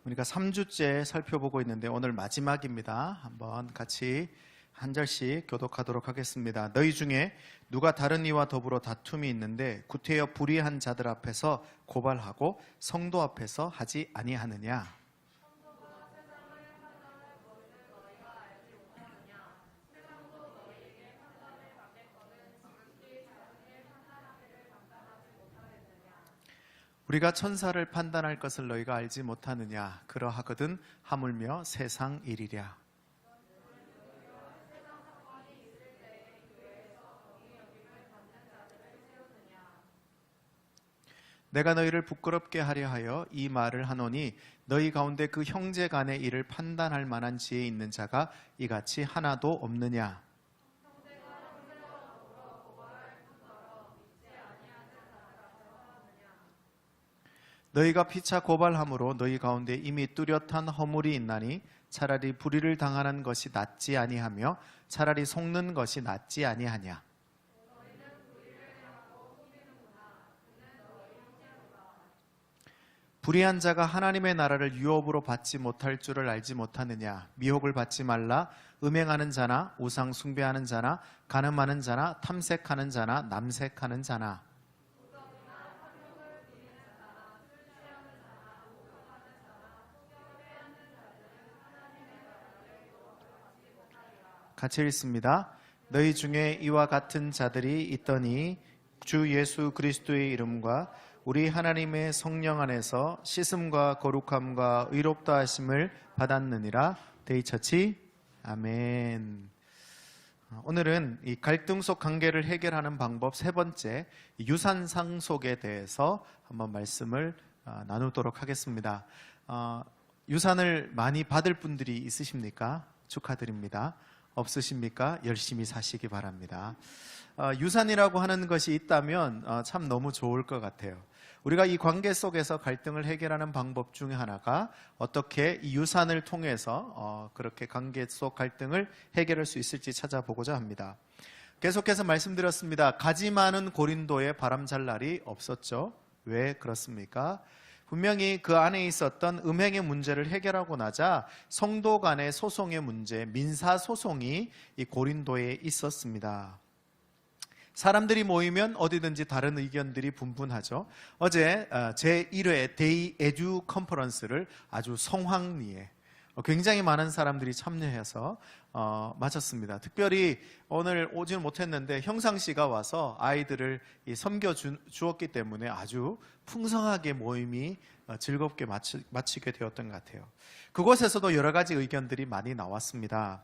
우리가 3주째 살펴보고 있는데 오늘 마지막입니다. 한번 같이 한 절씩 교독하도록 하겠습니다. 너희 중에 누가 다른 이와 더불어 다툼이 있는데 구태여 불의한 자들 앞에서 고발하고 성도 앞에서 하지 아니하느냐? 우리가 천사를 판단할 것을 너희가 알지 못하느냐? 그러하거든 하물며 세상 일이랴. 내가 너희를 부끄럽게 하려 하여 이 말을 하노니 너희 가운데 그 형제 간의 일을 판단할 만한 지혜 있는 자가 이같이 하나도 없느냐? 너희가 피차 고발함으로 너희 가운데 이미 뚜렷한 허물이 있나니 차라리 불의를 당하는 것이 낫지 아니하며 차라리 속는 것이 낫지 아니하냐? 불의한 자가 하나님의 나라를 유업으로 받지 못할 줄을 알지 못하느냐? 미혹을 받지 말라. 음행하는 자나 우상 숭배하는 자나 간음하는 자나 탐색하는 자나 남색하는 자나 같이 읽습니다. 너희 중에 이와 같은 자들이 있더니 주 예수 그리스도의 이름과 우리 하나님의 성령 안에서 씻음과 거룩함과 의롭다 하심을 받았느니라. 데이처치 아멘. 오늘은 이 갈등 속 관계를 해결하는 방법 세 번째 유산 상속에 대해서 한번 말씀을 나누도록 하겠습니다. 유산을 많이 받을 분들이 있으십니까? 축하드립니다. 없으십니까? 열심히 사시기 바랍니다. 유산이라고 하는 것이 있다면 참 너무 좋을 것 같아요. 우리가 이 관계 속에서 갈등을 해결하는 방법 중에 하나가 어떻게 이 유산을 통해서 그렇게 관계 속 갈등을 해결할 수 있을지 찾아보고자 합니다. 계속해서 말씀드렸습니다. 가지 많은 고린도에 바람 잘 날이 없었죠. 왜 그렇습니까? 분명히 그 안에 있었던 음행의 문제를 해결하고 나자 성도 간의 소송의 문제, 민사소송이 이 고린도에 있었습니다. 사람들이 모이면 어디든지 다른 의견들이 분분하죠. 어제 제1회 데이 에듀 컨퍼런스를 아주 성황리에 굉장히 많은 사람들이 참여해서 마쳤습니다. 특별히 오늘 오지는 못했는데 형상 씨가 와서 아이들을 섬겨 주었기 때문에 아주 풍성하게 모임이 즐겁게 마치게 되었던 것 같아요. 그곳에서도 여러 가지 의견들이 많이 나왔습니다.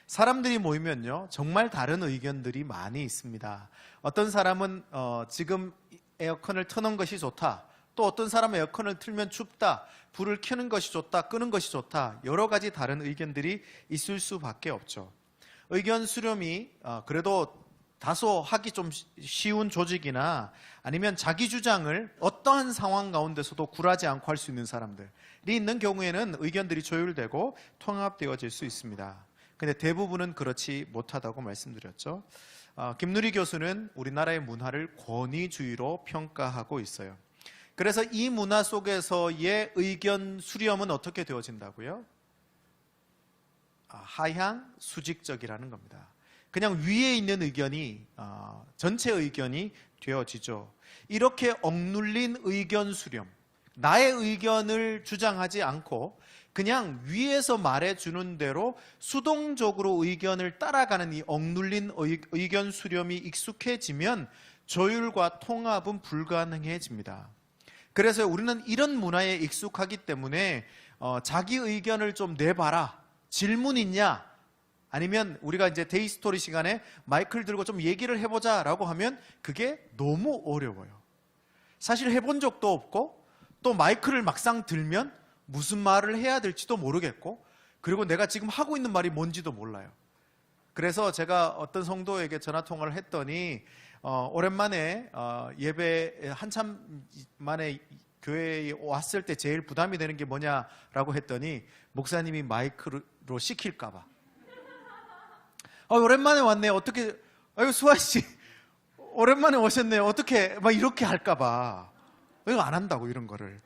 사람들이 모이면요 정말 다른 의견들이 많이 있습니다. 어떤 사람은 지금 에어컨을 트는 것이 좋다, 또 어떤 사람은 에어컨을 틀면 춥다, 불을 켜는 것이 좋다, 끄는 것이 좋다, 여러 가지 다른 의견들이 있을 수밖에 없죠. 의견 수렴이 그래도 다소 하기 좀 쉬운 조직이나 아니면 자기 주장을 어떠한 상황 가운데서도 굴하지 않고 할 수 있는 사람들이 있는 경우에는 의견들이 조율되고 통합되어질 수 있습니다. 근데 대부분은 그렇지 못하다고 말씀드렸죠. 김누리 교수는 우리나라의 문화를 권위주의로 평가하고 있어요. 그래서 이 문화 속에서의 의견 수렴은 어떻게 되어진다고요? 하향 수직적이라는 겁니다. 그냥 위에 있는 의견이 전체 의견이 되어지죠. 이렇게 억눌린 의견 수렴, 나의 의견을 주장하지 않고 그냥 위에서 말해주는 대로 수동적으로 의견을 따라가는 이 억눌린 의견 수렴이 익숙해지면 조율과 통합은 불가능해집니다. 그래서 우리는 이런 문화에 익숙하기 때문에 자기 의견을 좀 내봐라, 질문 있냐? 아니면 우리가 이제 데이스토리 시간에 마이크를 들고 좀 얘기를 해보자 라고 하면 그게 너무 어려워요. 사실 해본 적도 없고 또 마이크를 막상 들면 무슨 말을 해야 될지도 모르겠고 그리고 내가 지금 하고 있는 말이 뭔지도 몰라요. 그래서 제가 어떤 성도에게 전화통화를 했더니 오랜만에 예배 한참 만에 교회에 왔을 때 제일 부담이 되는 게 뭐냐라고 했더니 목사님이 마이크로 시킬까 봐. 오랜만에 왔네. 어떻게 아유 수아씨 오랜만에 오셨네요. 어떻게 막 이렇게 할까 봐. 이거 안 한다고 이런 거를.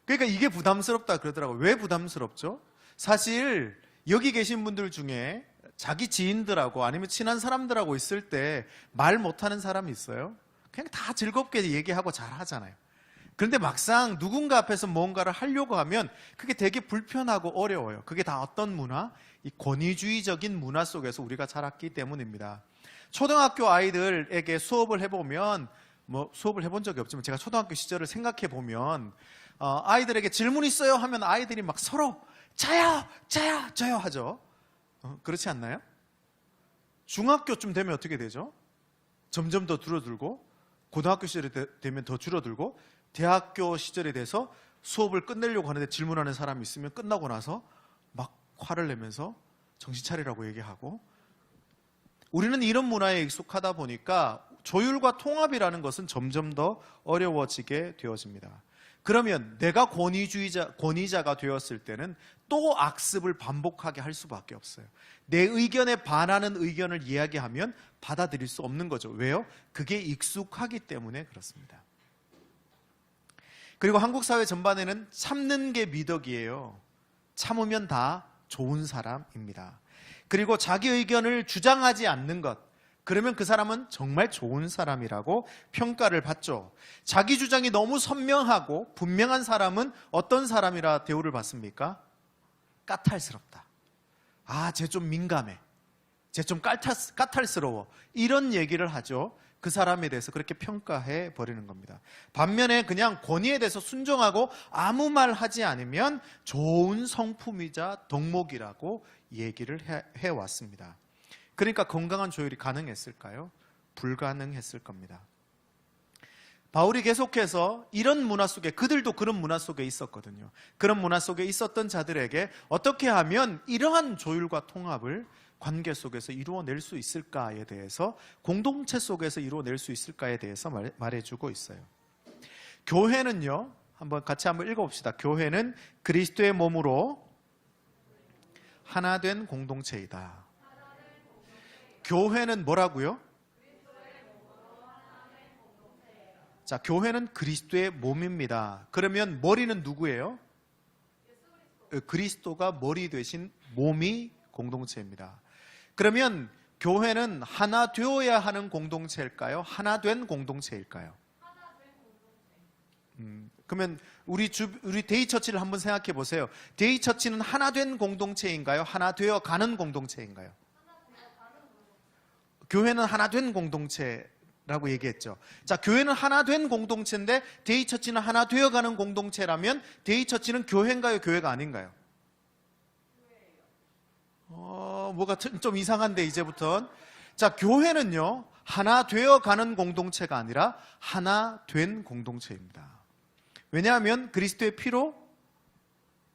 그러니까 이게 부담스럽다 그러더라고요. 왜 부담스럽죠? 사실 여기 계신 분들 중에 자기 지인들하고 아니면 친한 사람들하고 있을 때 말 못하는 사람이 있어요? 그냥 다 즐겁게 얘기하고 잘 하잖아요. 그런데 막상 누군가 앞에서 뭔가를 하려고 하면 그게 되게 불편하고 어려워요. 그게 다 어떤 문화? 이 권위주의적인 문화 속에서 우리가 자랐기 때문입니다. 초등학교 아이들에게 수업을 해보면, 수업을 해본 적이 없지만 제가 초등학교 시절을 생각해 보면 아이들에게 질문 있어요 하면 아이들이 막 서로 저요 하죠. 그렇지 않나요? 중학교쯤 되면 어떻게 되죠? 점점 더 줄어들고, 고등학교 시절이 되면 더 줄어들고, 대학교 시절에 돼서 수업을 끝내려고 하는데 질문하는 사람이 있으면 끝나고 나서 막 화를 내면서 정신 차리라고 얘기하고, 우리는 이런 문화에 익숙하다 보니까 조율과 통합이라는 것은 점점 더 어려워지게 되어집니다. 그러면 내가 권위자가 되었을 때는 또 악습을 반복하게 할 수밖에 없어요. 내 의견에 반하는 의견을 이야기하면 받아들일 수 없는 거죠. 왜요? 그게 익숙하기 때문에 그렇습니다. 그리고 한국 사회 전반에는 참는 게 미덕이에요. 참으면 다 좋은 사람입니다. 그리고 자기 의견을 주장하지 않는 것, 그러면 그 사람은 정말 좋은 사람이라고 평가를 받죠. 자기 주장이 너무 선명하고 분명한 사람은 어떤 사람이라 대우를 받습니까? 까탈스럽다. 쟤 좀 민감해. 쟤 좀 까탈스러워. 이런 얘기를 하죠. 그 사람에 대해서 그렇게 평가해 버리는 겁니다. 반면에 그냥 권위에 대해서 순종하고 아무 말 하지 않으면 좋은 성품이자 덕목이라고 얘기를 해왔습니다. 그러니까 건강한 조율이 가능했을까요? 불가능했을 겁니다. 바울이 계속해서 이런 문화 속에, 그들도 그런 문화 속에 있었거든요. 그런 문화 속에 있었던 자들에게 어떻게 하면 이러한 조율과 통합을 관계 속에서 이루어낼 수 있을까에 대해서, 공동체 속에서 이루어낼 수 있을까에 대해서 말해주고 있어요. 교회는요, 같이 한번 읽어봅시다. 교회는 그리스도의 몸으로 하나 된 공동체이다. 교회는 뭐라고요? 자, 교회는 그리스도의 몸입니다. 그러면 머리는 누구예요? 그리스도가 머리 되신 몸이 공동체입니다. 그러면 교회는 하나 되어야 하는 공동체일까요? 하나 된 공동체일까요? 그러면 우리 데이처치를 한번 생각해 보세요. 데이처치는 하나 된 공동체인가요? 하나 되어 가는 공동체인가요? 교회는 하나 된 공동체라고 얘기했죠. 자, 교회는 하나 된 공동체인데 데이처치는 하나 되어가는 공동체라면 데이처치는 교회인가요? 교회가 아닌가요? 뭐가 좀 이상한데 이제부터. 자, 교회는요, 하나 되어가는 공동체가 아니라 하나 된 공동체입니다. 왜냐하면 그리스도의 피로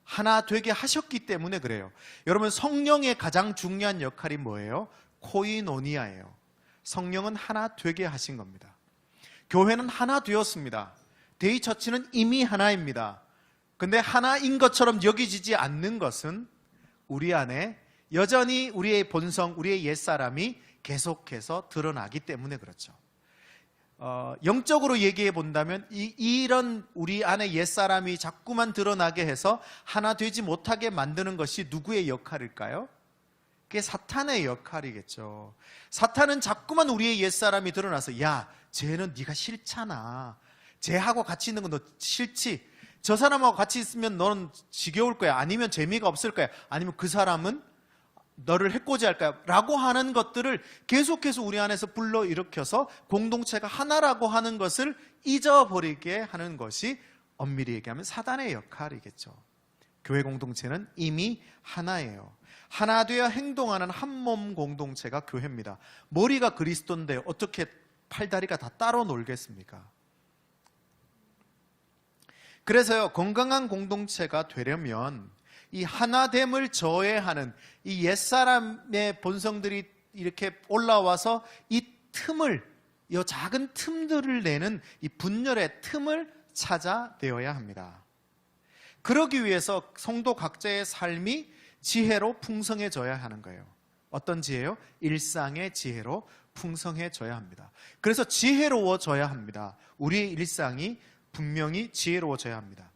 하나 되게 하셨기 때문에 그래요. 여러분, 성령의 가장 중요한 역할이 뭐예요? 코이노니아예요. 성령은 하나 되게 하신 겁니다. 교회는 하나 되었습니다. 데이처치는 이미 하나입니다. 근데 하나인 것처럼 여기지지 않는 것은 우리 안에 여전히 우리의 본성, 우리의 옛사람이 계속해서 드러나기 때문에 그렇죠. 영적으로 얘기해 본다면 이런 우리 안에 옛사람이 자꾸만 드러나게 해서 하나 되지 못하게 만드는 것이 누구의 역할일까요? 그게 사탄의 역할이겠죠. 사탄은 자꾸만 우리의 옛사람이 드러나서, 야, 쟤는 네가 싫잖아. 쟤하고 같이 있는 건 너 싫지? 저 사람하고 같이 있으면 너는 지겨울 거야. 아니면 재미가 없을 거야. 아니면 그 사람은 너를 해코지할 거야. 라고 하는 것들을 계속해서 우리 안에서 불러일으켜서 공동체가 하나라고 하는 것을 잊어버리게 하는 것이 엄밀히 얘기하면 사단의 역할이겠죠. 교회 공동체는 이미 하나예요. 하나 되어 행동하는 한 몸 공동체가 교회입니다. 머리가 그리스도인데 어떻게 팔다리가 다 따로 놀겠습니까? 그래서요, 건강한 공동체가 되려면 이 하나됨을 저해하는 이 옛사람의 본성들이 이렇게 올라와서 이 작은 틈들을 내는 이 분열의 틈을 찾아내어야 합니다. 그러기 위해서 성도 각자의 삶이 지혜로 풍성해져야 하는 거예요. 어떤 지혜요? 일상의 지혜로 풍성해져야 합니다. 그래서 지혜로워져야 합니다. 우리의 일상이 분명히 지혜로워져야 합니다.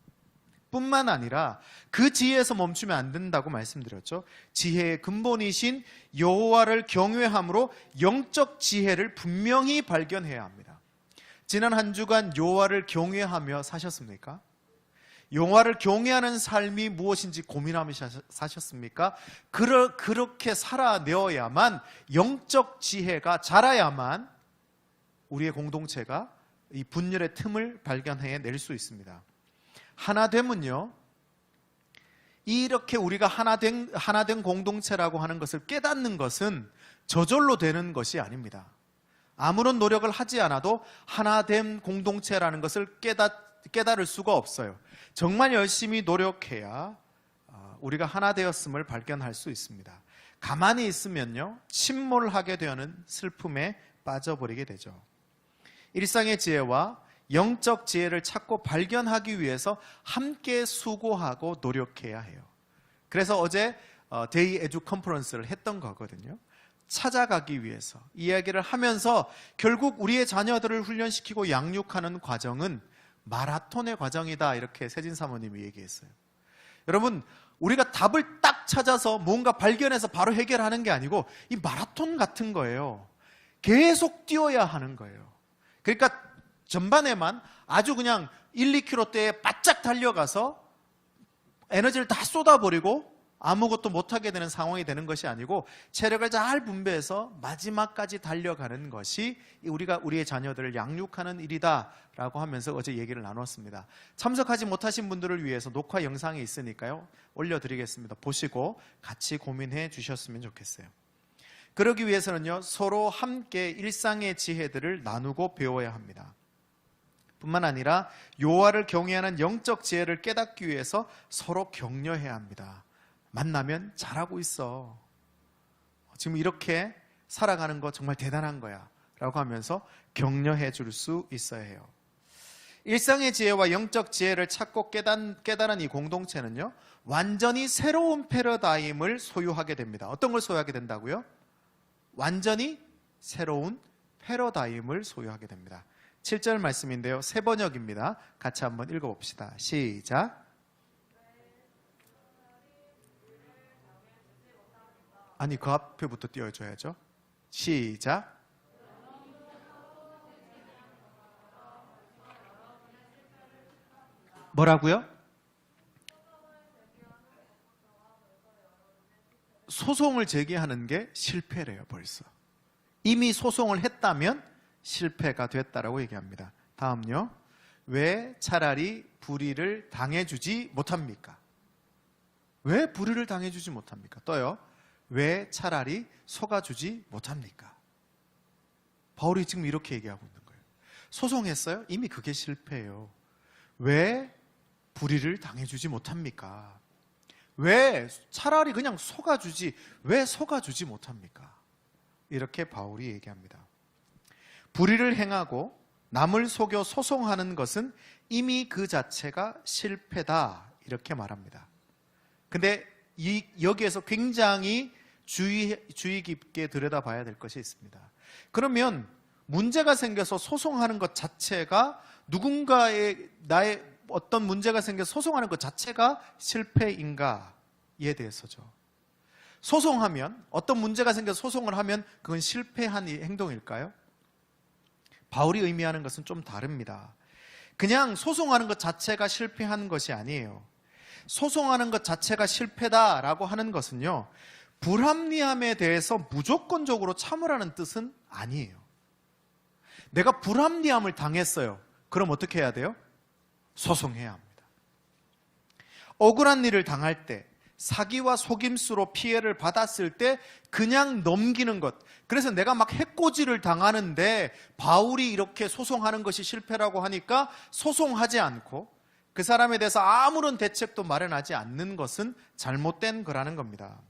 뿐만 아니라 그 지혜에서 멈추면 안 된다고 말씀드렸죠. 지혜의 근본이신 여호와를 경외함으로 영적 지혜를 분명히 발견해야 합니다. 지난 한 주간 여호와를 경외하며 사셨습니까? 여호와를 경외하는 삶이 무엇인지 고민하며 사셨습니까? 그렇게 살아내어야만, 영적 지혜가 자라야만 우리의 공동체가 이 분열의 틈을 발견해낼 수 있습니다. 하나됨은요, 이렇게 우리가 하나된 공동체라고 하는 것을 깨닫는 것은 저절로 되는 것이 아닙니다. 아무런 노력을 하지 않아도 하나된 공동체라는 것을 깨달을 수가 없어요. 정말 열심히 노력해야 우리가 하나 되었음을 발견할 수 있습니다. 가만히 있으면요, 침몰하게 되는 슬픔에 빠져버리게 되죠. 일상의 지혜와 영적 지혜를 찾고 발견하기 위해서 함께 수고하고 노력해야 해요. 그래서 어제 데이 에듀 컨퍼런스를 했던 거거든요. 찾아가기 위해서 이야기를 하면서 결국 우리의 자녀들을 훈련시키고 양육하는 과정은 마라톤의 과정이다, 이렇게 세진 사모님이 얘기했어요. 여러분, 우리가 답을 딱 찾아서 뭔가 발견해서 바로 해결하는 게 아니고 이 마라톤 같은 거예요. 계속 뛰어야 하는 거예요. 그러니까 전반에만 아주 그냥 1, 2km대에 바짝 달려가서 에너지를 다 쏟아버리고 아무것도 못하게 되는 상황이 되는 것이 아니고 체력을 잘 분배해서 마지막까지 달려가는 것이 우리가 우리의 자녀들을 양육하는 일이다라고 하면서 어제 얘기를 나눴습니다. 참석하지 못하신 분들을 위해서 녹화 영상이 있으니까요, 올려드리겠습니다. 보시고 같이 고민해 주셨으면 좋겠어요. 그러기 위해서는요, 서로 함께 일상의 지혜들을 나누고 배워야 합니다. 뿐만 아니라 여호와를 경외하는 영적 지혜를 깨닫기 위해서 서로 격려해야 합니다. 만나면 잘하고 있어, 지금 이렇게 살아가는 거 정말 대단한 거야 라고 하면서 격려해 줄 수 있어야 해요. 일상의 지혜와 영적 지혜를 찾고 깨달은 이 공동체는요, 완전히 새로운 패러다임을 소유하게 됩니다. 어떤 걸 소유하게 된다고요? 완전히 새로운 패러다임을 소유하게 됩니다. 7절 말씀인데요, 새 번역입니다. 같이 한번 읽어봅시다. 시작. 아니, 그 앞에부터 띄워줘야죠. 시작. 뭐라고요? 소송을 제기하는 게 실패래요. 벌써 이미 소송을 했다면 실패가 됐다라고 얘기합니다. 다음요, 왜 차라리 불의를 당해주지 못합니까? 왜 불의를 당해주지 못합니까? 또요, 왜 차라리 속아주지 못합니까? 바울이 지금 이렇게 얘기하고 있는 거예요. 소송했어요? 이미 그게 실패예요. 왜 불의를 당해주지 못합니까? 왜 차라리 그냥 속아주지, 왜 속아주지 못합니까? 이렇게 바울이 얘기합니다. 불의를 행하고 남을 속여 소송하는 것은 이미 그 자체가 실패다, 이렇게 말합니다. 근데 여기에서 굉장히 주의 깊게 들여다봐야 될 것이 있습니다. 그러면 문제가 생겨서 소송하는 것 자체가, 누군가의 나의 어떤 문제가 생겨서 소송하는 것 자체가 실패인가에 대해서죠. 소송하면, 어떤 문제가 생겨서 소송을 하면 그건 실패한 행동일까요? 바울이 의미하는 것은 좀 다릅니다. 그냥 소송하는 것 자체가 실패한 것이 아니에요. 소송하는 것 자체가 실패다라고 하는 것은요, 불합리함에 대해서 무조건적으로 참으라는 뜻은 아니에요. 내가 불합리함을 당했어요. 그럼 어떻게 해야 돼요? 소송해야 합니다. 억울한 일을 당할 때, 사기와 속임수로 피해를 받았을 때 그냥 넘기는 것, 그래서 내가 막 해코지를 당하는데 바울이 이렇게 소송하는 것이 실패라고 하니까 소송하지 않고 그 사람에 대해서 아무런 대책도 마련하지 않는 것은 잘못된 거라는 겁니다.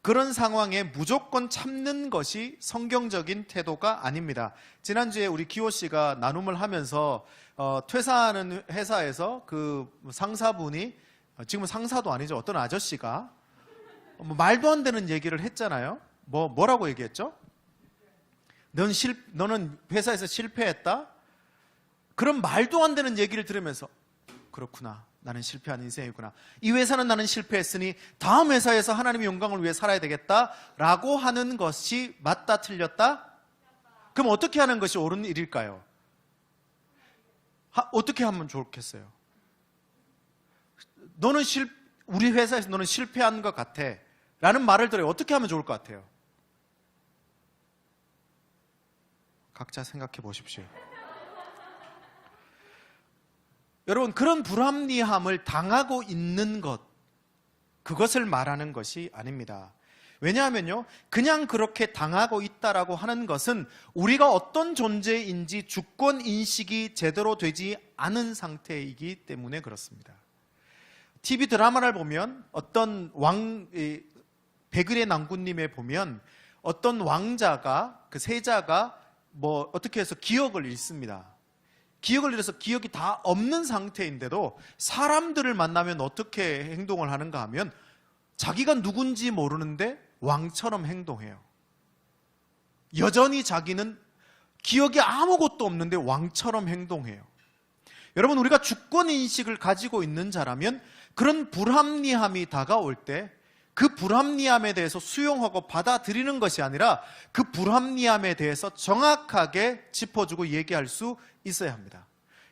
그런 상황에 무조건 참는 것이 성경적인 태도가 아닙니다. 지난주에 우리 기호 씨가 나눔을 하면서 퇴사하는 회사에서 그 상사분이, 지금은 상사도 아니죠, 어떤 아저씨가 말도 안 되는 얘기를 했잖아요. 뭐라고 얘기했죠? 너는 회사에서 실패했다? 그런 말도 안 되는 얘기를 들으면서 그렇구나, 나는 실패한 인생이구나. 이 회사는 나는 실패했으니 다음 회사에서 하나님의 영광을 위해 살아야 되겠다라고 하는 것이 맞다 틀렸다? 그럼 어떻게 하는 것이 옳은 일일까요? 어떻게 하면 좋겠어요? 우리 회사에서 너는 실패한 것 같아 라는 말을 들어요. 어떻게 하면 좋을 것 같아요? 각자 생각해 보십시오. 여러분, 그런 불합리함을 당하고 있는 것, 그것을 말하는 것이 아닙니다. 왜냐하면요, 그냥 그렇게 당하고 있다라고 하는 것은 우리가 어떤 존재인지 주권 인식이 제대로 되지 않은 상태이기 때문에 그렇습니다. TV 드라마를 보면 어떤 백을의 낭군님에 보면 어떤 왕자가, 그 세자가 어떻게 해서 기억을 잃습니다. 기억을 잃어서 기억이 다 없는 상태인데도 사람들을 만나면 어떻게 행동을 하는가 하면 자기가 누군지 모르는데 왕처럼 행동해요. 여전히 자기는 기억이 아무것도 없는데 왕처럼 행동해요. 여러분, 우리가 주권인식을 가지고 있는 자라면 그런 불합리함이 다가올 때 그 불합리함에 대해서 수용하고 받아들이는 것이 아니라 그 불합리함에 대해서 정확하게 짚어주고 얘기할 수 있어야 합니다.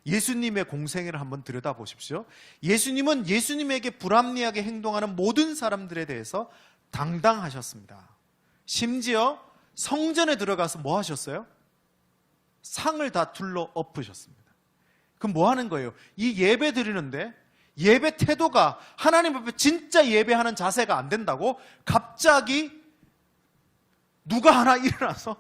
예수님의 공생애를 한번 들여다보십시오. 예수님은 예수님에게 불합리하게 행동하는 모든 사람들에 대해서 당당하셨습니다. 심지어 성전에 들어가서 뭐 하셨어요? 상을 다 둘러 엎으셨습니다. 그럼 뭐 하는 거예요? 이 예배 드리는데 예배 태도가 하나님 앞에 진짜 예배하는 자세가 안 된다고 갑자기 누가 하나 일어나서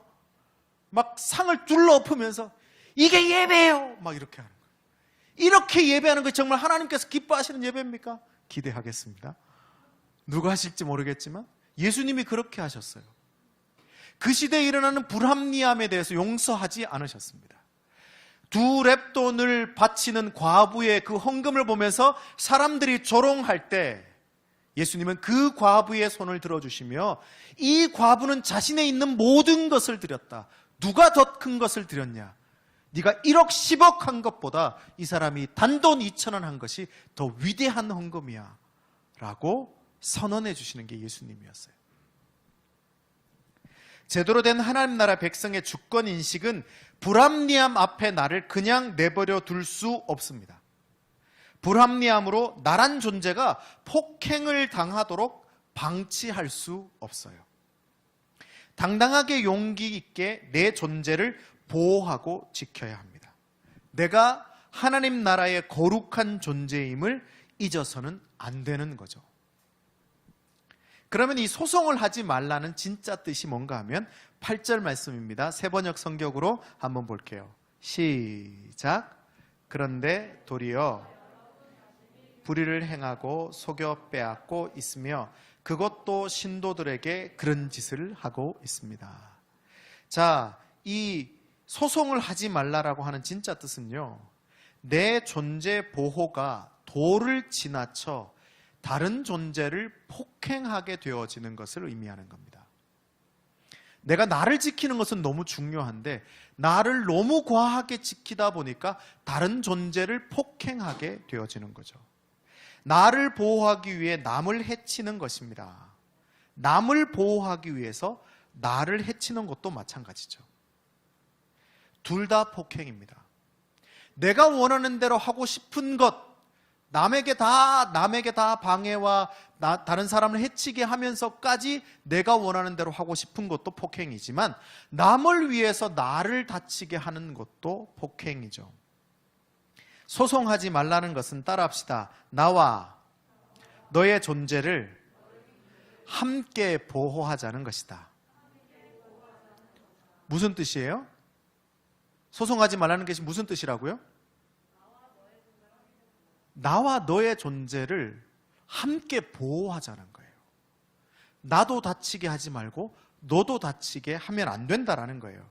막 상을 둘러 엎으면서 이게 예배예요! 막 이렇게 하는 거예요. 이렇게 예배하는 거 정말 하나님께서 기뻐하시는 예배입니까? 기대하겠습니다. 누가 하실지 모르겠지만 예수님이 그렇게 하셨어요. 그 시대에 일어나는 불합리함에 대해서 용서하지 않으셨습니다. 2렙돈을 바치는 과부의 그 헌금을 보면서 사람들이 조롱할 때 예수님은 그 과부의 손을 들어주시며 이 과부는 자신의 있는 모든 것을 드렸다. 누가 더 큰 것을 드렸냐? 네가 1억 10억 한 것보다 이 사람이 단돈 2,000원 한 것이 더 위대한 헌금이야 라고 선언해 주시는 게 예수님이었어요. 제대로 된 하나님 나라 백성의 주권인식은 불합리함 앞에 나를 그냥 내버려 둘 수 없습니다. 불합리함으로 나란 존재가 폭행을 당하도록 방치할 수 없어요. 당당하게 용기 있게 내 존재를 보호하고 지켜야 합니다. 내가 하나님 나라의 거룩한 존재임을 잊어서는 안 되는 거죠. 그러면 이 소송을 하지 말라는 진짜 뜻이 뭔가 하면 8절 말씀입니다. 세번역 성격으로 한번 볼게요. 시작. 그런데 도리어 불의를 행하고 속여 빼앗고 있으며 그것도 신도들에게 그런 짓을 하고 있습니다. 자, 이 소송을 하지 말라라고 하는 진짜 뜻은요, 내 존재 보호가 도를 지나쳐 다른 존재를 폭행하게 되어지는 것을 의미하는 겁니다. 내가 나를 지키는 것은 너무 중요한데 나를 너무 과하게 지키다 보니까 다른 존재를 폭행하게 되어지는 거죠. 나를 보호하기 위해 남을 해치는 것입니다. 남을 보호하기 위해서 나를 해치는 것도 마찬가지죠. 둘 다 폭행입니다. 내가 원하는 대로 하고 싶은 것, 남에게 다 방해와 다른 사람을 해치게 하면서까지 내가 원하는 대로 하고 싶은 것도 폭행이지만 남을 위해서 나를 다치게 하는 것도 폭행이죠. 소송하지 말라는 것은 따라합시다. 나와 너의 존재를 함께 보호하자는 것이다. 무슨 뜻이에요? 소송하지 말라는 것이 무슨 뜻이라고요? 나와 너의 존재를 함께 보호하자는 거예요. 나도 다치게 하지 말고 너도 다치게 하면 안 된다라는 거예요.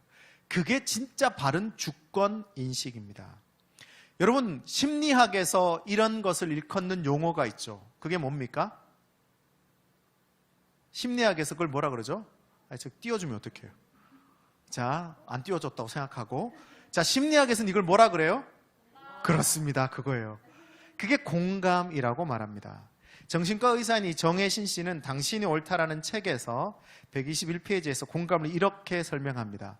그게 진짜 바른 주권 인식입니다. 여러분, 심리학에서 이런 것을 일컫는 용어가 있죠. 그게 뭡니까? 심리학에서 그걸 뭐라 그러죠? 저 띄워주면 어떡해요? 자, 안 띄워줬다고 생각하고, 자, 심리학에서는 이걸 뭐라 그래요? 그렇습니다. 그거예요. 그게 공감이라고 말합니다. 정신과 의사인 정혜신 씨는 당신이 옳다라는 책에서 121페이지에서 공감을 이렇게 설명합니다.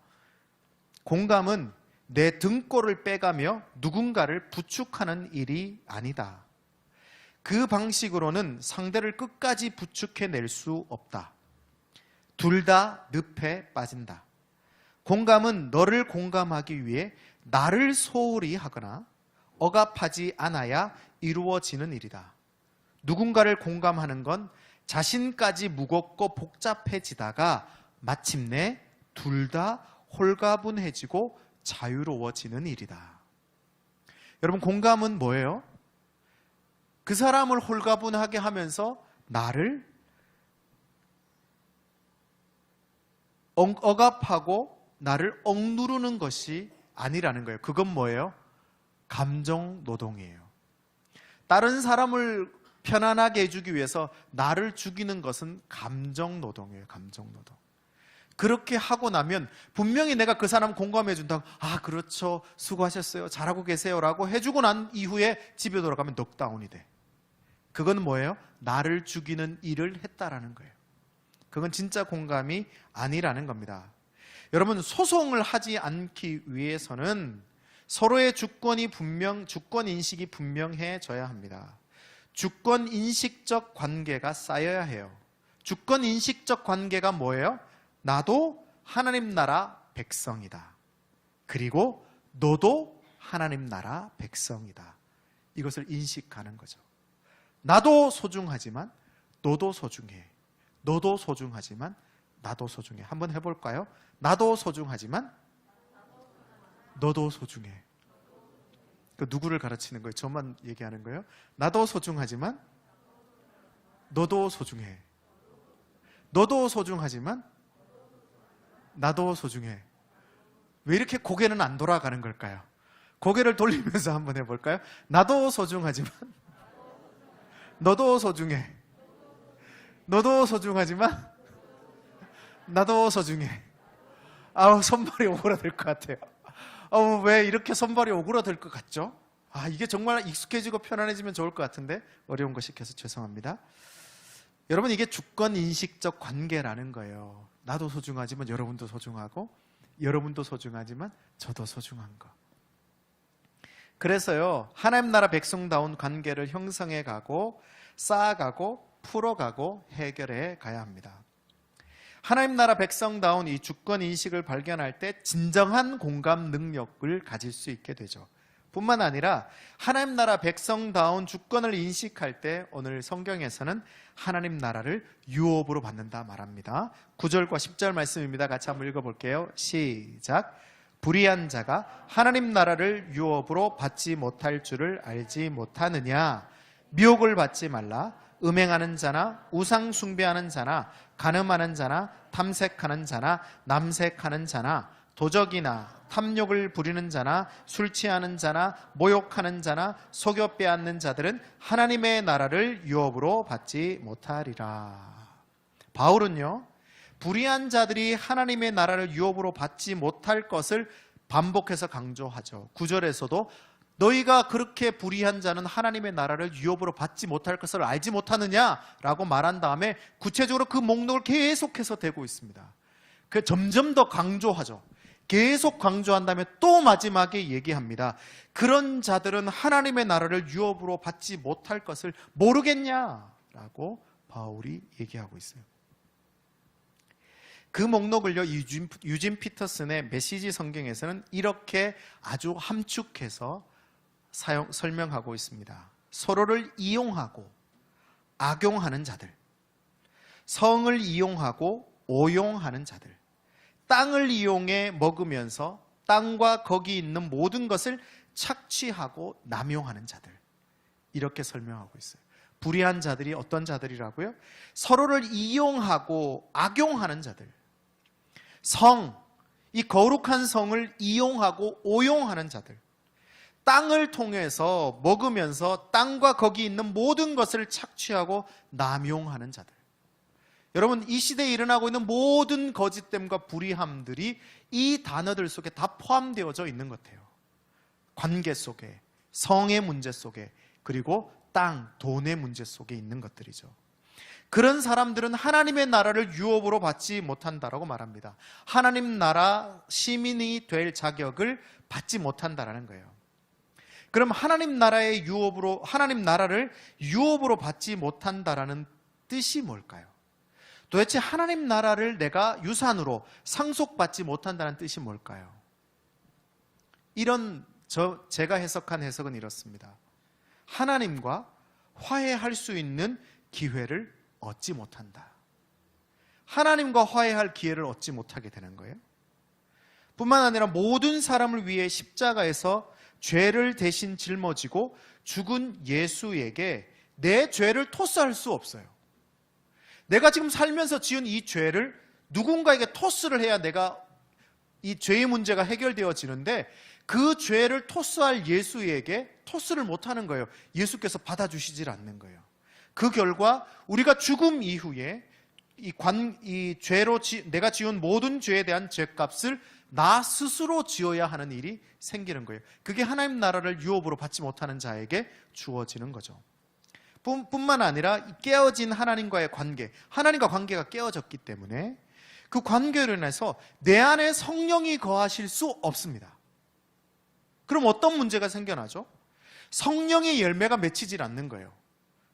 공감은 내 등골을 빼가며 누군가를 부축하는 일이 아니다. 그 방식으로는 상대를 끝까지 부축해낼 수 없다. 둘 다 늪에 빠진다. 공감은 너를 공감하기 위해 나를 소홀히 하거나 억압하지 않아야 이루어지는 일이다. 누군가를 공감하는 건 자신까지 무겁고 복잡해지다가 마침내 둘 다 홀가분해지고 자유로워지는 일이다. 여러분, 공감은 뭐예요? 그 사람을 홀가분하게 하면서 나를 억압하고 나를 억누르는 것이 아니라는 거예요. 그건 뭐예요? 감정 노동이에요. 다른 사람을 편안하게 해주기 위해서 나를 죽이는 것은 감정 노동이에요. 감정 노동. 그렇게 하고 나면 분명히 내가 그 사람 공감해 준다고, 아 그렇죠, 수고하셨어요, 잘하고 계세요 라고 해주고 난 이후에 집에 돌아가면 넉다운이 돼. 그건 뭐예요? 나를 죽이는 일을 했다라는 거예요. 그건 진짜 공감이 아니라는 겁니다. 여러분, 소송을 하지 않기 위해서는 서로의 주권 인식이 분명해져야 합니다. 주권 인식적 관계가 쌓여야 해요. 주권 인식적 관계가 뭐예요? 나도 하나님 나라 백성이다. 그리고 너도 하나님 나라 백성이다. 이것을 인식하는 거죠. 나도 소중하지만 너도 소중해. 너도 소중하지만 나도 소중해. 한번 해볼까요? 나도 소중하지만 너도 소중해. 그 누구를 가르치는 거예요? 저만 얘기하는 거예요? 나도 소중하지만 너도 소중해. 너도 소중하지만 나도 소중해. 왜 이렇게 고개는 안 돌아가는 걸까요? 고개를 돌리면서 한번 해볼까요? 나도 소중하지만 너도 소중해. 너도 소중하지만 나도 소중해. 아우, 손발이 오그라들 것 같아요. 왜 이렇게 손발이 오그라들 것 같죠? 이게 정말 익숙해지고 편안해지면 좋을 것 같은데 어려운 거 시켜서 죄송합니다. 여러분, 이게 주권 인식적 관계라는 거예요. 나도 소중하지만 여러분도 소중하고, 여러분도 소중하지만 저도 소중한 거. 그래서요, 하나님 나라 백성다운 관계를 형성해 가고 쌓아가고 풀어가고 해결해 가야 합니다. 하나님 나라 백성다운 이 주권 인식을 발견할 때 진정한 공감 능력을 가질 수 있게 되죠. 뿐만 아니라 하나님 나라 백성다운 주권을 인식할 때 오늘 성경에서는 하나님 나라를 유업으로 받는다 말합니다. 9절과 10절 말씀입니다. 같이 한번 읽어볼게요. 시작. 불의한 자가 하나님 나라를 유업으로 받지 못할 줄을 알지 못하느냐. 미혹을 받지 말라. 음행하는 자나 우상 숭배하는 자나 간음하는 자나 탐색하는 자나 남색하는 자나 도적이나 탐욕을 부리는 자나 술 취하는 자나 모욕하는 자나 속여 빼앗는 자들은 하나님의 나라를 유업으로 받지 못하리라. 바울은요, 불의한 자들이 하나님의 나라를 유업으로 받지 못할 것을 반복해서 강조하죠. 9절에서도 너희가 그렇게 불의한 자는 하나님의 나라를 유업으로 받지 못할 것을 알지 못하느냐라고 말한 다음에 구체적으로 그 목록을 계속해서 대고 있습니다. 그 점점 더 강조하죠. 계속 강조한 다음에 또 마지막에 얘기합니다. 그런 자들은 하나님의 나라를 유업으로 받지 못할 것을 모르겠냐라고 바울이 얘기하고 있어요. 그 목록을요, 유진 피터슨의 메시지 성경에서는 이렇게 아주 함축해서 설명하고 있습니다. 서로를 이용하고 악용하는 자들, 성을 이용하고 오용하는 자들, 땅을 이용해 먹으면서 땅과 거기 있는 모든 것을 착취하고 남용하는 자들, 이렇게 설명하고 있어요. 불의한 자들이 어떤 자들이라고요? 서로를 이용하고 악용하는 자들, 이 거룩한 성을 이용하고 오용하는 자들, 땅을 통해서 먹으면서 땅과 거기 있는 모든 것을 착취하고 남용하는 자들. 여러분, 이 시대에 일어나고 있는 모든 거짓됨과 불의함들이 이 단어들 속에 다 포함되어져 있는 것 같아요. 관계 속에, 성의 문제 속에, 그리고 땅, 돈의 문제 속에 있는 것들이죠. 그런 사람들은 하나님의 나라를 유업으로 받지 못한다라고 말합니다. 하나님 나라 시민이 될 자격을 받지 못한다라는 거예요. 그럼 하나님 나라를 유업으로 받지 못한다라는 뜻이 뭘까요? 도대체 하나님 나라를 내가 유산으로 상속받지 못한다는 뜻이 뭘까요? 제가 해석한 해석은 이렇습니다. 하나님과 화해할 수 있는 기회를 얻지 못한다. 하나님과 화해할 기회를 얻지 못하게 되는 거예요. 뿐만 아니라 모든 사람을 위해 십자가에서 죄를 대신 짊어지고 죽은 예수에게 내 죄를 토스할 수 없어요. 내가 지금 살면서 지은 이 죄를 누군가에게 토스를 해야 내가 이 죄의 문제가 해결되어지는데, 그 죄를 토스할 예수에게 토스를 못하는 거예요. 예수께서 받아주시질 않는 거예요. 그 결과 우리가 죽음 이후에 내가 지은 모든 죄에 대한 죄값을 나 스스로 지어야 하는 일이 생기는 거예요. 그게 하나님 나라를 유업으로 받지 못하는 자에게 주어지는 거죠. 뿐만 아니라 깨어진 하나님과의 관계, 하나님과 관계가 깨어졌기 때문에 그 관계로 인해서 내 안에 성령이 거하실 수 없습니다. 그럼 어떤 문제가 생겨나죠? 성령의 열매가 맺히질 않는 거예요.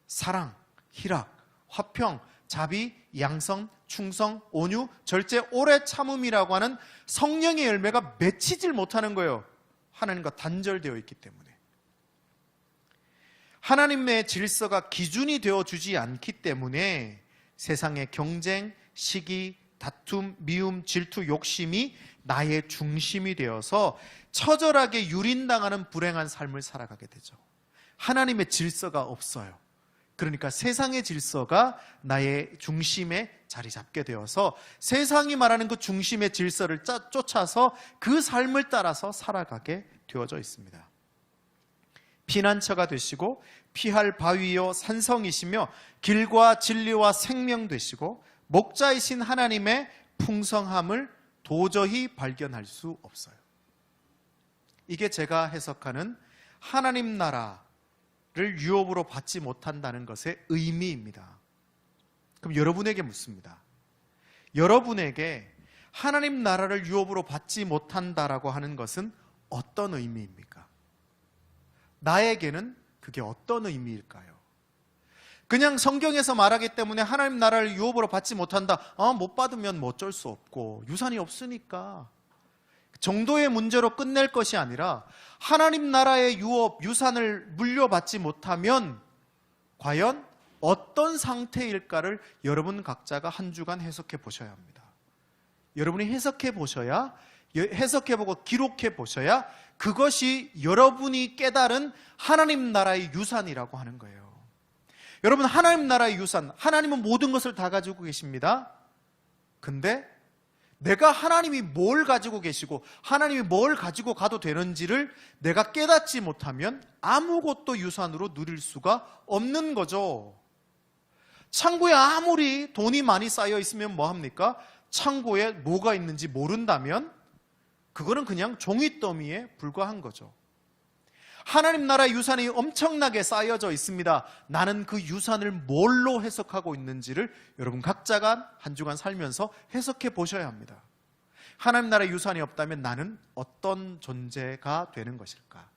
사랑, 희락, 화평, 자비, 양선, 충성, 온유, 절제, 오래 참음이라고 하는 성령의 열매가 맺히질 못하는 거예요. 하나님과 단절되어 있기 때문에. 하나님의 질서가 기준이 되어주지 않기 때문에 세상의 경쟁, 시기, 다툼, 미움, 질투, 욕심이 나의 중심이 되어서 처절하게 유린당하는 불행한 삶을 살아가게 되죠. 하나님의 질서가 없어요. 그러니까 세상의 질서가 나의 중심에 자리 잡게 되어서 세상이 말하는 그 중심의 질서를 쫓아서 그 삶을 따라서 살아가게 되어져 있습니다. 피난처가 되시고 피할 바위요 산성이시며 길과 진리와 생명 되시고 목자이신 하나님의 풍성함을 도저히 발견할 수 없어요. 이게 제가 해석하는 하나님 나라를 유업으로 받지 못한다는 것의 의미입니다. 그럼 여러분에게 묻습니다. 여러분에게 하나님 나라를 유업으로 받지 못한다라고 하는 것은 어떤 의미입니까? 나에게는 그게 어떤 의미일까요? 그냥 성경에서 말하기 때문에 하나님 나라를 유업으로 받지 못한다. 못 받으면 뭐 어쩔 수 없고 유산이 없으니까 정도의 문제로 끝낼 것이 아니라 하나님 나라의 유산을 물려받지 못하면 과연 어떤 상태일까를 여러분 각자가 한 주간 해석해 보셔야 합니다. 여러분이 해석해보고 기록해 보셔야 그것이 여러분이 깨달은 하나님 나라의 유산이라고 하는 거예요. 여러분, 하나님 나라의 유산, 하나님은 모든 것을 다 가지고 계십니다. 근데 내가 하나님이 뭘 가지고 계시고 하나님이 뭘 가지고 가도 되는지를 내가 깨닫지 못하면 아무것도 유산으로 누릴 수가 없는 거죠. 창고에 아무리 돈이 많이 쌓여 있으면 뭐합니까? 창고에 뭐가 있는지 모른다면 그거는 그냥 종이더미에 불과한 거죠. 하나님 나라의 유산이 엄청나게 쌓여져 있습니다. 나는 그 유산을 뭘로 해석하고 있는지를 여러분 각자가 한 주간 살면서 해석해 보셔야 합니다. 하나님 나라의 유산이 없다면 나는 어떤 존재가 되는 것일까?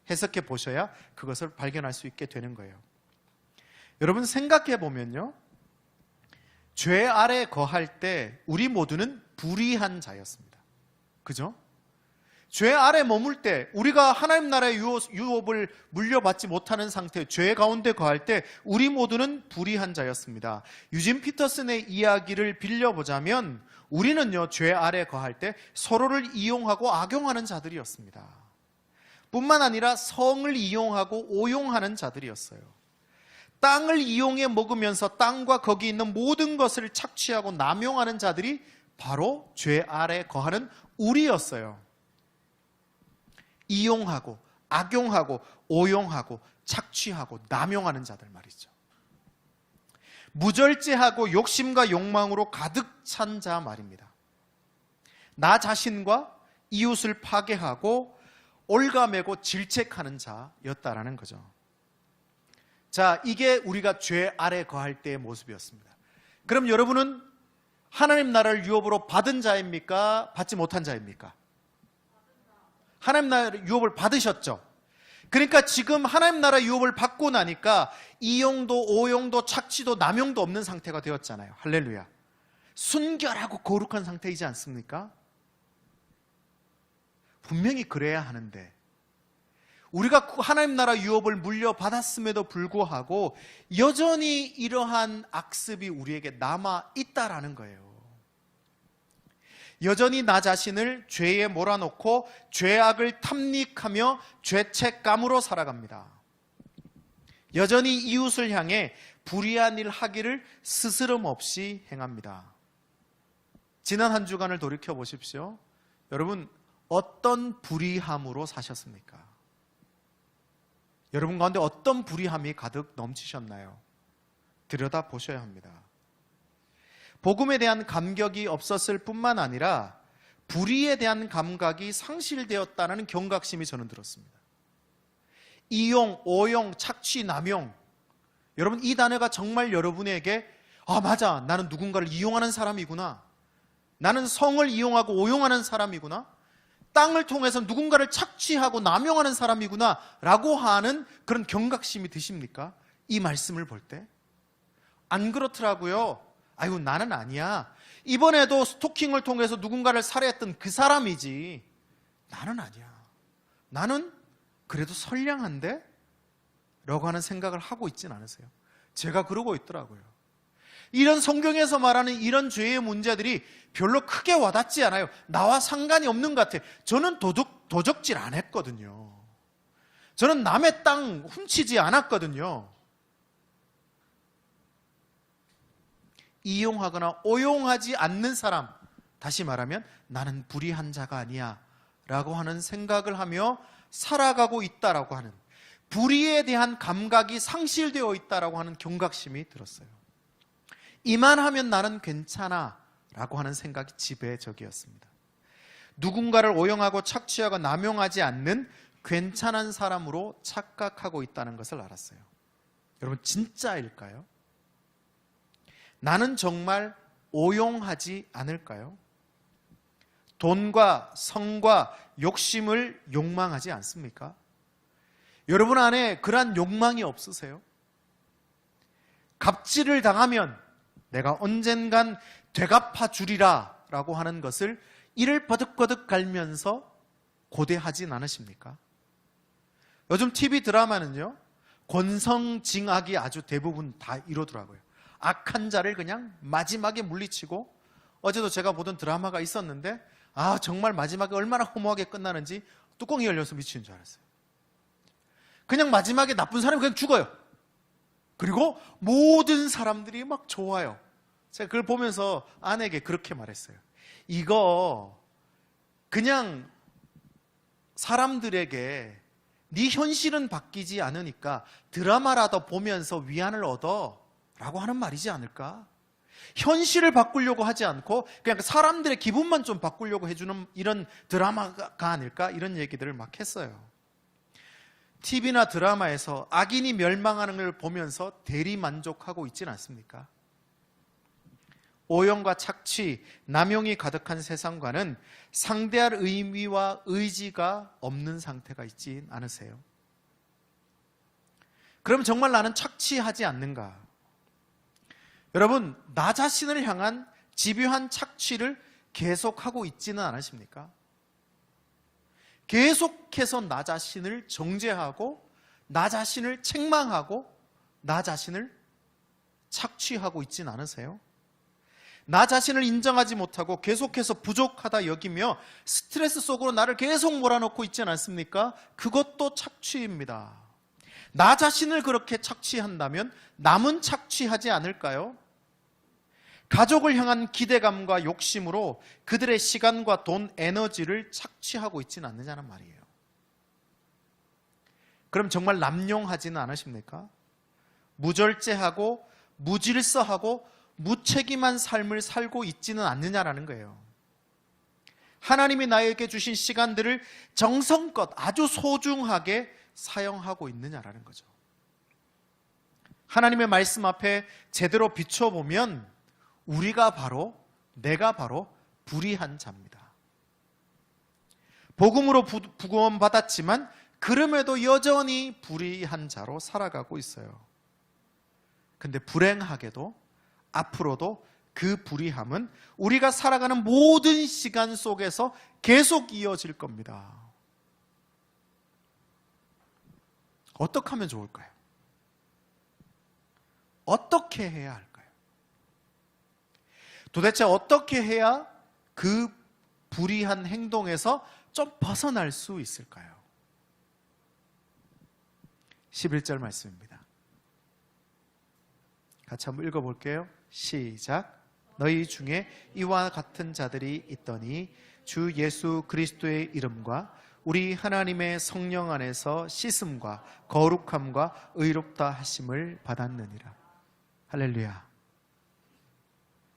해석해 보셔야 그것을 발견할 수 있게 되는 거예요. 여러분 생각해 보면요, 죄 아래 거할 때 우리 모두는 불의한 자였습니다. 그죠? 죄 아래 머물 때, 우리가 하나님 나라의 유업을 물려받지 못하는 상태, 죄 가운데 거할 때 우리 모두는 불의한 자였습니다. 유진 피터슨의 이야기를 빌려보자면 우리는요, 죄 아래 거할 때 서로를 이용하고 악용하는 자들이었습니다. 뿐만 아니라 성을 이용하고 오용하는 자들이었어요. 땅을 이용해 먹으면서 땅과 거기 있는 모든 것을 착취하고 남용하는 자들이 바로 죄 아래 거하는 우리였어요. 이용하고 악용하고 오용하고 착취하고 남용하는 자들 말이죠. 무절제하고 욕심과 욕망으로 가득 찬 자 말입니다. 나 자신과 이웃을 파괴하고 올가매고 질책하는 자였다라는 거죠. 자, 이게 우리가 죄 아래 거할 때의 모습이었습니다. 그럼 여러분은 하나님 나라를 유업으로 받은 자입니까? 받지 못한 자입니까? 하나님 나라 유업을 받으셨죠. 그러니까 지금 하나님 나라 유업을 받고 나니까 이용도 오용도 착취도 남용도 없는 상태가 되었잖아요. 할렐루야. 순결하고 거룩한 상태이지 않습니까? 분명히 그래야 하는데 우리가 하나님 나라 유업을 물려받았음에도 불구하고 여전히 이러한 악습이 우리에게 남아있다라는 거예요. 여전히 나 자신을 죄에 몰아넣고 죄악을 탐닉하며 죄책감으로 살아갑니다. 여전히 이웃을 향해 불의한 일 하기를 스스럼 없이 행합니다. 지난 한 주간을 돌이켜 보십시오. 여러분, 어떤 불의함으로 사셨습니까? 여러분 가운데 어떤 불의함이 가득 넘치셨나요? 들여다보셔야 합니다. 복음에 대한 감격이 없었을 뿐만 아니라 불의에 대한 감각이 상실되었다는 경각심이 저는 들었습니다. 이용, 오용, 착취, 남용. 여러분, 이 단어가 정말 여러분에게 맞아, 나는 누군가를 이용하는 사람이구나. 나는 성을 이용하고 오용하는 사람이구나. 땅을 통해서 누군가를 착취하고 남용하는 사람이구나 라고 하는 그런 경각심이 드십니까? 이 말씀을 볼 때? 안 그렇더라고요. 아유, 나는 아니야. 이번에도 스토킹을 통해서 누군가를 살해했던 그 사람이지. 나는 아니야. 나는 그래도 선량한데? 라고 하는 생각을 하고 있진 않으세요. 제가 그러고 있더라고요. 이런 성경에서 말하는 이런 죄의 문제들이 별로 크게 와닿지 않아요. 나와 상관이 없는 것 같아요. 저는 도적질 안 했거든요. 저는 남의 땅 훔치지 않았거든요. 이용하거나 오용하지 않는 사람, 다시 말하면 나는 불의한 자가 아니야 라고 하는 생각을 하며 살아가고 있다라고 하는, 불의에 대한 감각이 상실되어 있다라고 하는 경각심이 들었어요. 이만하면 나는 괜찮아 라고 하는 생각이 지배적이었습니다. 누군가를 오용하고 착취하고 남용하지 않는 괜찮은 사람으로 착각하고 있다는 것을 알았어요. 여러분, 진짜일까요? 나는 정말 오용하지 않을까요? 돈과 성과 욕심을 욕망하지 않습니까? 여러분 안에 그러한 욕망이 없으세요? 갑질을 당하면 내가 언젠간 되갚아 주리라 라고 하는 것을 이를 버득버득 갈면서 고대하진 않으십니까? 요즘 TV 드라마는요, 권성징악이 아주 대부분 다 이러더라고요. 악한 자를 그냥 마지막에 물리치고, 어제도 제가 보던 드라마가 있었는데 정말 마지막에 얼마나 허무하게 끝나는지 뚜껑이 열려서 미치는 줄 알았어요. 그냥 마지막에 나쁜 사람이 그냥 죽어요. 그리고 모든 사람들이 막 좋아요. 제가 그걸 보면서 아내에게 그렇게 말했어요. 이거 그냥 사람들에게 네 현실은 바뀌지 않으니까 드라마라도 보면서 위안을 얻어 라고 하는 말이지 않을까? 현실을 바꾸려고 하지 않고 그냥 사람들의 기분만 좀 바꾸려고 해주는 이런 드라마가 아닐까? 이런 얘기들을 막 했어요. TV나 드라마에서 악인이 멸망하는 걸 보면서 대리 만족하고 있지는 않습니까? 오용과 착취, 남용이 가득한 세상과는 상대할 의미와 의지가 없는 상태가 있지 않으세요? 그럼 정말 나는 착취하지 않는가? 여러분, 나 자신을 향한 집요한 착취를 계속하고 있지는 않으십니까? 계속해서 나 자신을 정죄하고 나 자신을 책망하고 나 자신을 착취하고 있지는 않으세요? 나 자신을 인정하지 못하고 계속해서 부족하다 여기며 스트레스 속으로 나를 계속 몰아넣고 있지는 않습니까? 그것도 착취입니다. 나 자신을 그렇게 착취한다면 남은 착취하지 않을까요? 가족을 향한 기대감과 욕심으로 그들의 시간과 돈, 에너지를 착취하고 있지는 않느냐는 말이에요. 그럼 정말 남용하지는 않으십니까? 무절제하고 무질서하고 무책임한 삶을 살고 있지는 않느냐라는 거예요. 하나님이 나에게 주신 시간들을 정성껏 아주 소중하게 사용하고 있느냐라는 거죠. 하나님의 말씀 앞에 제대로 비춰보면 내가 바로 불의한 자입니다. 복음으로 구원받았지만 그럼에도 여전히 불의한 자로 살아가고 있어요. 근데 불행하게도 앞으로도 그 불의함은 우리가 살아가는 모든 시간 속에서 계속 이어질 겁니다. 어떻게 하면 좋을까요? 어떻게 해야 할까요? 도대체 어떻게 해야 그 불의한 행동에서 좀 벗어날 수 있을까요? 11절 말씀입니다. 같이 한번 읽어볼게요. 시작. 너희 중에 이와 같은 자들이 있더니 주 예수 그리스도의 이름과 우리 하나님의 성령 안에서 씻음과 거룩함과 의롭다 하심을 받았느니라. 할렐루야.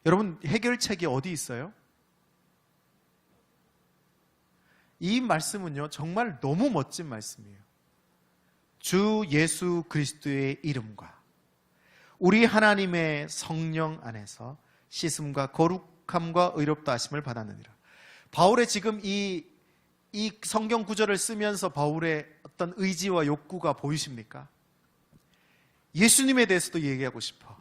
여러분, 해결책이 어디 있어요? 이 말씀은요, 정말 너무 멋진 말씀이에요. 주 예수 그리스도의 이름과 우리 하나님의 성령 안에서 씻음과 거룩함과 의롭다 하심을 받았느니라. 바울의 지금 이 성경 구절을 쓰면서 바울의 어떤 의지와 욕구가 보이십니까? 예수님에 대해서도 얘기하고 싶어.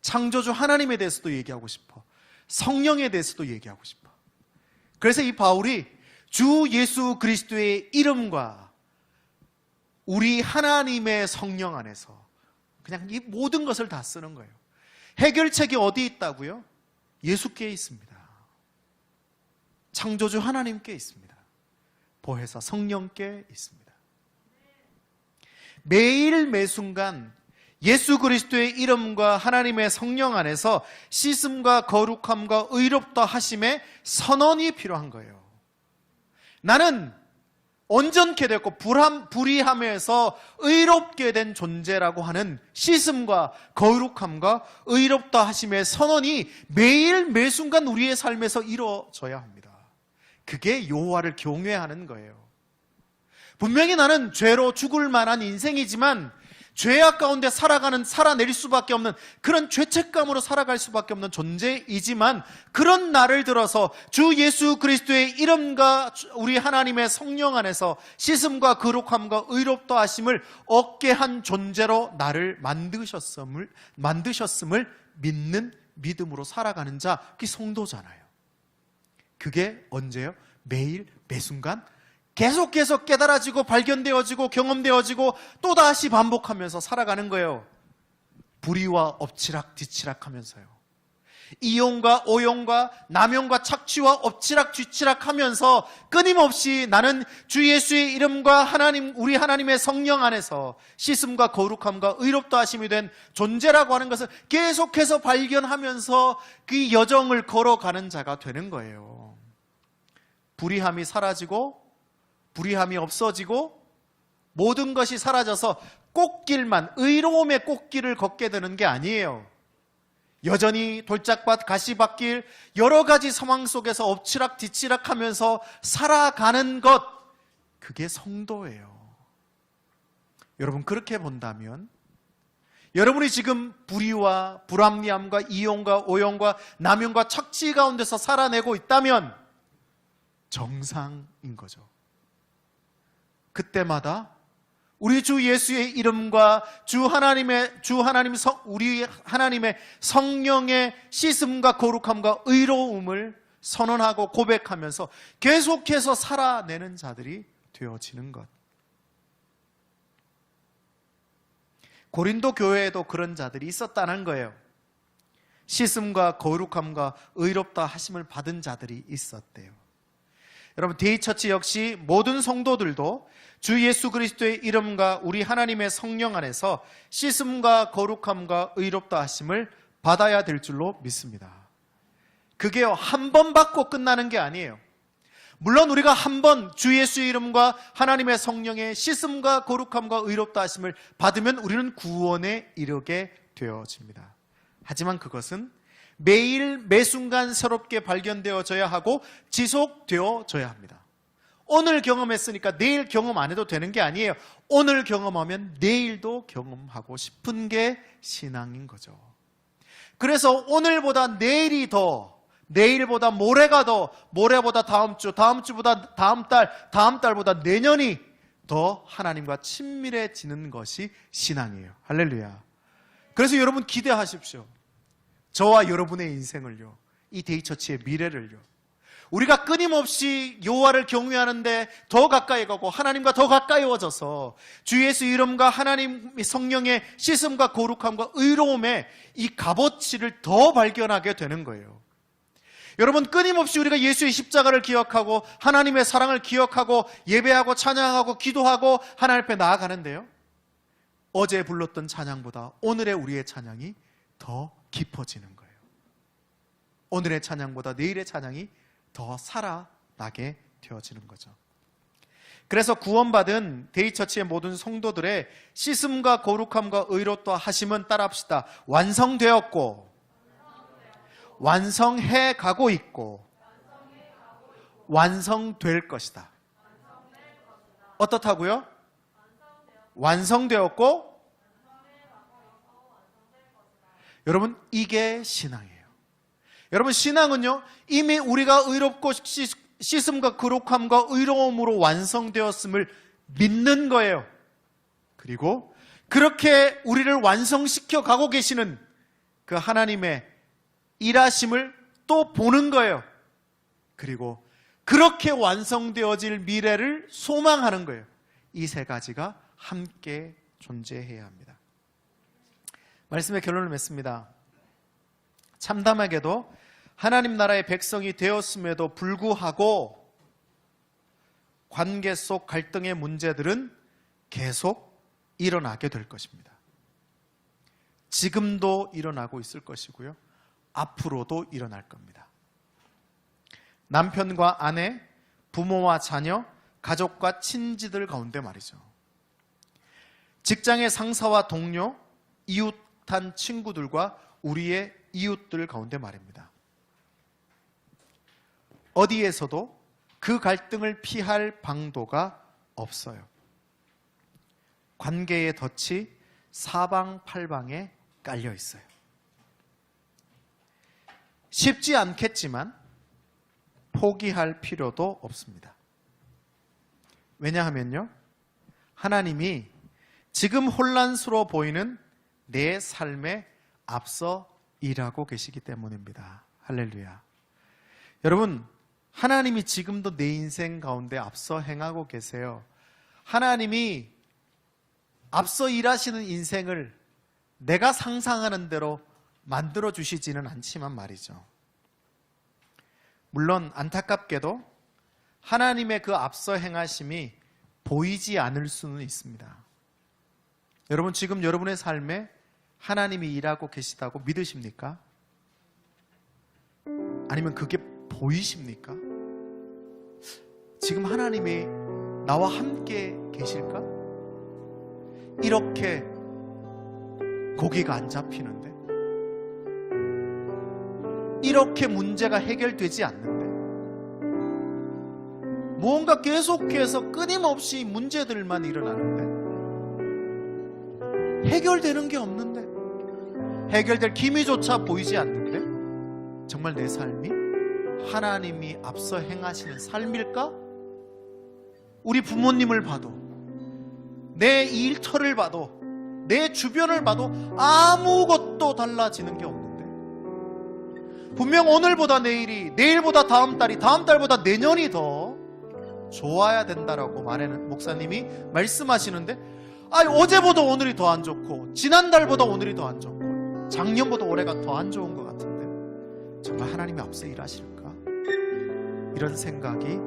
창조주 하나님에 대해서도 얘기하고 싶어. 성령에 대해서도 얘기하고 싶어. 그래서 이 바울이 주 예수 그리스도의 이름과 우리 하나님의 성령 안에서 그냥 이 모든 것을 다 쓰는 거예요. 해결책이 어디 있다고요? 예수께 있습니다. 창조주 하나님께 있습니다. 보혜사 성령께 있습니다. 매일 매순간 예수 그리스도의 이름과 하나님의 성령 안에서 씻음과 거룩함과 의롭다 하심의 선언이 필요한 거예요. 나는 온전케 됐고 불의함에서 의롭게 된 존재라고 하는 씻음과 거룩함과 의롭다 하심의 선언이 매일 매순간 우리의 삶에서 이루어져야 합니다. 그게 여호와를 경외하는 거예요. 분명히 나는 죄로 죽을 만한 인생이지만 죄악 가운데 살아낼 수밖에 없는 그런 죄책감으로 살아갈 수밖에 없는 존재이지만 그런 나를 들어서 주 예수 그리스도의 이름과 우리 하나님의 성령 안에서 씻음과 거룩함과 의롭다 하심을 얻게 한 존재로 나를 만드셨음을 믿는 믿음으로 살아가는 자, 그게 성도잖아요. 그게 언제요? 매일 매순간 계속 깨달아지고 발견되어지고 경험되어지고 또다시 반복하면서 살아가는 거예요. 불의와 엎치락 뒤치락 하면서요. 이용과 오용과 남용과 착취와 엎치락 뒤치락 하면서 끊임없이 나는 주 예수의 이름과 우리 하나님의 성령 안에서 씻음과 거룩함과 의롭다 하심이 된 존재라고 하는 것을 계속해서 발견하면서 그 여정을 걸어가는 자가 되는 거예요. 불의함이 사라지고 불의함이 없어지고 모든 것이 사라져서 꽃길만, 의로움의 꽃길을 걷게 되는 게 아니에요. 여전히 돌짝밭, 가시밭길, 여러 가지 상황 속에서 엎치락 뒤치락 하면서 살아가는 것, 그게 성도예요. 여러분, 그렇게 본다면 여러분이 지금 불의와 불합리함과 이용과 오용과 남용과 착취 가운데서 살아내고 있다면 정상인 거죠. 그때마다 우리 주 예수의 이름과 우리 하나님의 성령의 씻음과 거룩함과 의로움을 선언하고 고백하면서 계속해서 살아내는 자들이 되어지는 것. 고린도 교회에도 그런 자들이 있었다는 거예요. 씻음과 거룩함과 의롭다 하심을 받은 자들이 있었대요. 여러분, 데이처치 역시 모든 성도들도 주 예수 그리스도의 이름과 우리 하나님의 성령 안에서 씻음과 거룩함과 의롭다 하심을 받아야 될 줄로 믿습니다. 그게요, 한 번 받고 끝나는 게 아니에요. 물론 우리가 한 번 주 예수의 이름과 하나님의 성령의 씻음과 거룩함과 의롭다 하심을 받으면 우리는 구원에 이르게 되어집니다. 하지만 그것은 매일 매순간 새롭게 발견되어져야 하고 지속되어져야 합니다. 오늘 경험했으니까 내일 경험 안 해도 되는 게 아니에요. 오늘 경험하면 내일도 경험하고 싶은 게 신앙인 거죠. 그래서 오늘보다 내일이 더, 내일보다 모레가 더, 모레보다 다음 주, 다음 주보다 다음 달, 다음 달보다 내년이 더 하나님과 친밀해지는 것이 신앙이에요. 할렐루야. 그래서 여러분 기대하십시오. 저와 여러분의 인생을요, 이 데이처치의 미래를요, 우리가 끊임없이 여호와를 경외하는데 더 가까이 가고 하나님과 더 가까이워져서 주 예수 이름과 하나님 성령의 씻음과 거룩함과 의로움의 이 값어치를 더 발견하게 되는 거예요. 여러분, 끊임없이 우리가 예수의 십자가를 기억하고 하나님의 사랑을 기억하고 예배하고 찬양하고 기도하고 하나님 앞에 나아가는데요, 어제 불렀던 찬양보다 오늘의 우리의 찬양이 더 깊어지는 거예요. 오늘의 찬양보다 내일의 찬양이 더 살아나게 되어지는 거죠. 그래서 구원받은 데이처치의 모든 성도들의 씻음과 거룩함과 의롭다 하심은 따라합시다. 완성되었고, 완성해 가고 있고, 완성될 것이다. 어떻다고요? 완성되었고, 여러분, 이게 신앙이에요. 여러분, 신앙은요, 이미 우리가 의롭고 씻음과 거룩함과 의로움으로 완성되었음을 믿는 거예요. 그리고 그렇게 우리를 완성시켜 가고 계시는 그 하나님의 일하심을 또 보는 거예요. 그리고 그렇게 완성되어질 미래를 소망하는 거예요. 이 세 가지가 함께 존재해야 합니다. 말씀의 결론을 맺습니다. 참담하게도 하나님 나라의 백성이 되었음에도 불구하고 관계 속 갈등의 문제들은 계속 일어나게 될 것입니다. 지금도 일어나고 있을 것이고요, 앞으로도 일어날 겁니다. 남편과 아내, 부모와 자녀, 가족과 친지들 가운데 말이죠. 직장의 상사와 동료, 이웃한 친구들과 우리의 이웃들 가운데 말입니다. 어디에서도 그 갈등을 피할 방도가 없어요. 관계의 덫이 사방팔방에 깔려 있어요. 쉽지 않겠지만 포기할 필요도 없습니다. 왜냐하면요, 하나님이 지금 혼란스러워 보이는 내 삶에 앞서 일하고 계시기 때문입니다. 할렐루야. 여러분, 하나님이 지금도 내 인생 가운데 앞서 행하고 계세요. 하나님이 앞서 일하시는 인생을 내가 상상하는 대로 만들어 주시지는 않지만 말이죠. 물론 안타깝게도 하나님의 그 앞서 행하심이 보이지 않을 수는 있습니다. 여러분, 지금 여러분의 삶에 하나님이 일하고 계시다고 믿으십니까? 아니면 그게 보이십니까? 지금 하나님이 나와 함께 계실까? 이렇게 고기가 안 잡히는데, 이렇게 문제가 해결되지 않는데, 무언가 계속해서 끊임없이 문제들만 일어나는데 해결되는 게 없는데, 해결될 기미조차 보이지 않는데, 정말 내 삶이 하나님이 앞서 행하시는 삶일까? 우리 부모님을 봐도, 내 일터를 봐도, 내 주변을 봐도 아무것도 달라지는 게 없는데, 분명 오늘보다 내일이, 내일보다 다음 달이, 다음 달보다 내년이 더 좋아야 된다라고 말하는 목사님이 말씀하시는데, 어제보다 오늘이 더 안 좋고, 지난달보다 오늘이 더 안 좋고, 작년보다 올해가 더 안 좋은 것 같은데 정말 하나님이 앞서 일하실까? 이런 생각이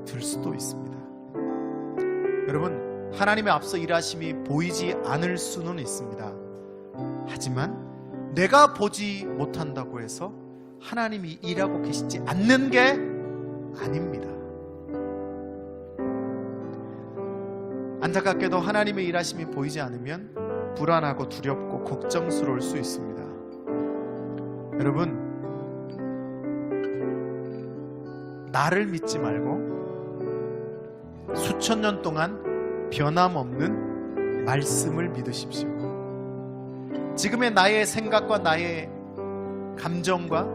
들 수도 있습니다. 여러분, 하나님의 앞서 일하심이 보이지 않을 수는 있습니다. 하지만 내가 보지 못한다고 해서 하나님이 일하고 계시지 않는 게 아닙니다. 안타깝게도 하나님의 일하심이 보이지 않으면 불안하고 두렵고 걱정스러울 수 있습니다. 여러분, 나를 믿지 말고 수천 년 동안 변함없는 말씀을 믿으십시오. 지금의 나의 생각과 나의 감정과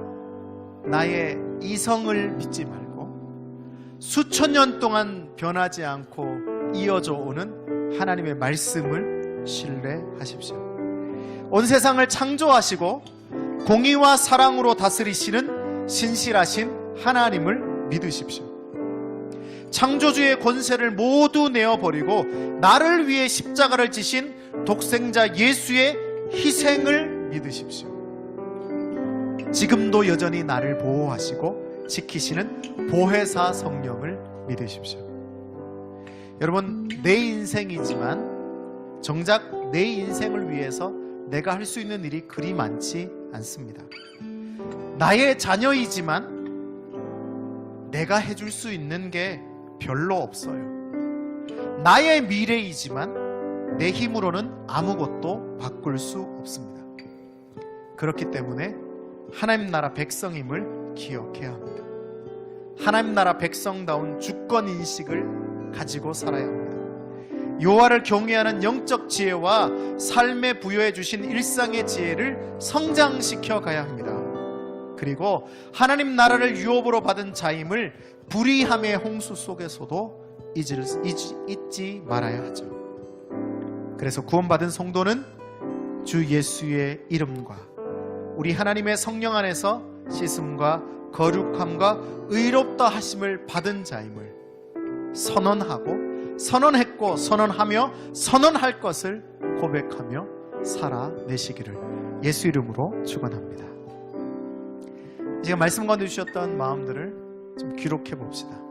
나의 이성을 믿지 말고 수천 년 동안 변하지 않고 이어져 오는 하나님의 말씀을 신뢰하십시오. 온 세상을 창조하시고 공의와 사랑으로 다스리시는 신실하신 하나님을 믿으십시오. 창조주의 권세를 모두 내어버리고 나를 위해 십자가를 지신 독생자 예수의 희생을 믿으십시오. 지금도 여전히 나를 보호하시고 지키시는 보혜사 성령을 믿으십시오. 여러분, 내 인생이지만 정작 내 인생을 위해서 내가 할 수 있는 일이 그리 많지 않습니다. 나의 자녀이지만 내가 해줄 수 있는 게 별로 없어요. 나의 미래이지만 내 힘으로는 아무것도 바꿀 수 없습니다. 그렇기 때문에 하나님 나라 백성임을 기억해야 합니다. 하나님 나라 백성다운 주권인식을 가지고 살아야 합니다. 여호와를 경외하는 영적 지혜와 삶에 부여해 주신 일상의 지혜를 성장시켜 가야 합니다. 그리고 하나님 나라를 유업으로 받은 자임을 불의함의 홍수 속에서도 잊지 말아야 하죠. 그래서 구원받은 성도는 주 예수의 이름과 우리 하나님의 성령 안에서 씻음과 거룩함과 의롭다 하심을 받은 자임을 선언하고 선언했고 선언하며 선언할 것을 고백하며 살아내시기를 예수 이름으로 축원합니다. 지금 말씀 가운데 주셨던 마음들을 좀 기록해 봅시다.